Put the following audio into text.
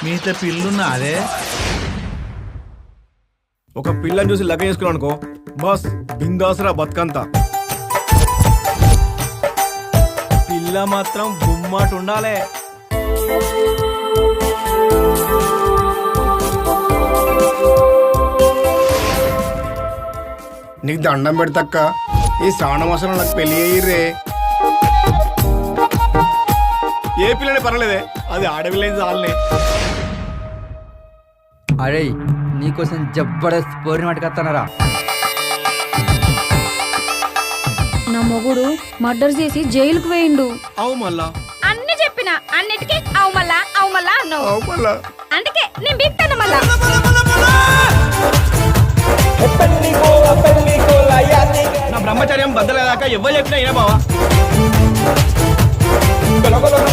మీతో పిల్లున్నా అదే ఒక పిల్లని చూసి లగ్గ చేసుకున్నావు అనుకో బస్ బిందాసరా బతుకంతా. పిల్ల మాత్రం గుమ్మాట ఉండాలే. నీకు దండం పెడతక్క ఈ శ్రావణ మాసంలో నాకు పెళ్లి అయ్యిర్రే. ఏ పిల్లనే పర్వాలేదే, అది ఆడపిల్లైంది చాలనే. అరే నీకోసం జబర్దస్త్ పోరిన వాటికత్తనరా. నా మొగుడు మర్డర్ చేసి జైలుకు వేయిండు. అవు మళ్ళా అన్ని చెప్పిన అన్నిటికీ అవు మళ్ళా అన్నావు. మళ్ళా అందుకే నేను బిత్తాను మళ్ళా. నా బ్రహ్మచర్యం బద్దలేదాకా ఎవ్వరు చెప్పినా అయినా బావా.